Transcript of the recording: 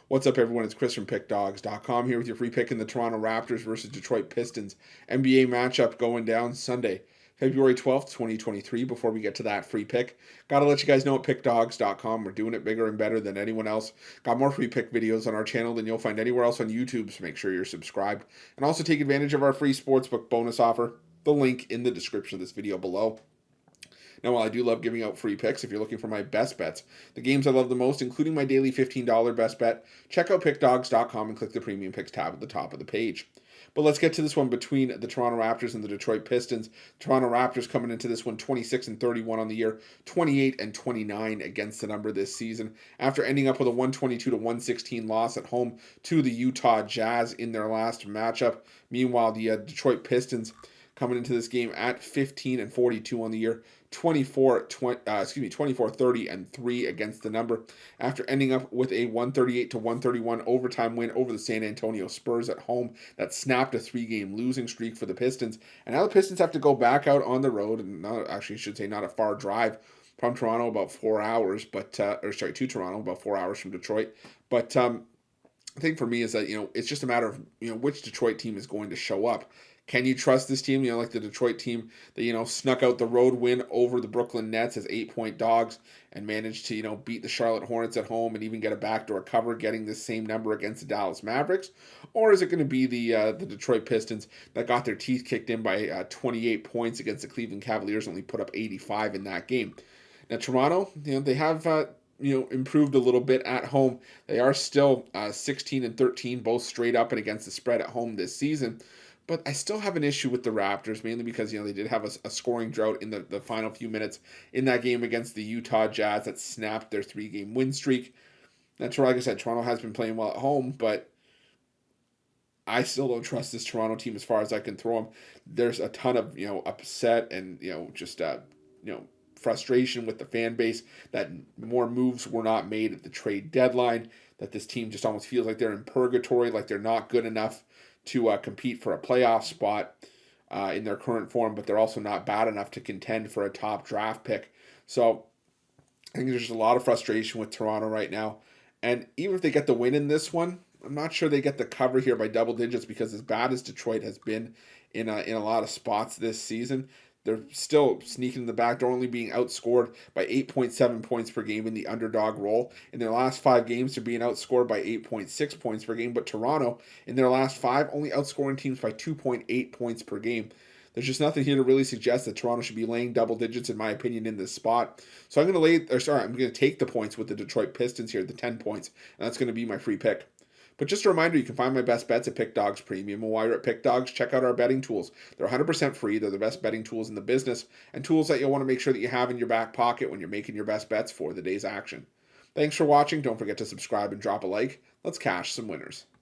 What's up, everyone? It's Chris from Pickdawgz.com here with your free pick in the Toronto Raptors versus Detroit Pistons NBA matchup going down Sunday, February 12th, 2023. Before we get to that free pick, gotta let you guys know at Pickdawgz.com, we're doing it bigger and better than anyone else. Got more free pick videos on our channel than you'll find anywhere else on YouTube, so make sure you're subscribed. And also take advantage of our free Sportsbook bonus offer, the link in the description of this video below. Now, while I do love giving out free picks, if you're looking for my best bets, the games I love the most, including my daily $15 best bet, check out Pickdawgz.com and click the Premium Picks tab at the top of the page. But let's get to this one between the Toronto Raptors and the Detroit Pistons. Toronto Raptors coming into this one 26-31 on the year, 28-29 against the number this season, after ending up with a 122-116 loss at home to the Utah Jazz in their last matchup. Meanwhile, the Detroit Pistons coming into this game at 15-42 on the year, 24-30 against the number, after ending up with a 138-131 overtime win over the San Antonio Spurs at home that snapped a 3-game losing streak for the Pistons. And now the Pistons have to go back out on the road, and not a far drive from Toronto, about 4 hours, to Toronto, about 4 hours from Detroit. But the thing for me is that, it's just a matter of, which Detroit team is going to show up. Can you trust this team? Like the Detroit team that, snuck out the road win over the Brooklyn Nets as 8-point dogs and managed to, beat the Charlotte Hornets at home and even get a backdoor cover, getting the same number against the Dallas Mavericks? Or is it going to be the Detroit Pistons that got their teeth kicked in by 28 points against the Cleveland Cavaliers, only put up 85 in that game? Now, Toronto, they have improved a little bit at home. They are still 16-13, both straight up and against the spread at home this season. But I still have an issue with the Raptors, mainly because, they did have a scoring drought in the final few minutes in that game against the Utah Jazz that snapped their 3-game win streak. That's why, like I said, Toronto has been playing well at home, but I still don't trust this Toronto team as far as I can throw them. There's a ton of, upset and, frustration with the fan base that more moves were not made at the trade deadline, that this team just almost feels like they're in purgatory, like they're not good enough to compete for a playoff spot in their current form, but they're also not bad enough to contend for a top draft pick. So I think there's just a lot of frustration with Toronto right now. And even if they get the win in this one, I'm not sure they get the cover here by double digits, because as bad as Detroit has been in a lot of spots this season, they're still sneaking in the back door, only being outscored by 8.7 points per game in the underdog role. In their last 5 games, they're being outscored by 8.6 points per game. But Toronto, in their last 5, only outscoring teams by 2.8 points per game. There's just nothing here to really suggest that Toronto should be laying double digits, in my opinion, in this spot. So I'm going to take the points with the Detroit Pistons here, the 10 points, and that's going to be my free pick. But just a reminder, you can find my best bets at Pick Dawgz Premium. And while you're at Pick Dawgz, check out our betting tools. They're 100% free. They're the best betting tools in the business, and tools that you'll want to make sure that you have in your back pocket when you're making your best bets for the day's action. Thanks for watching. Don't forget to subscribe and drop a like. Let's cash some winners.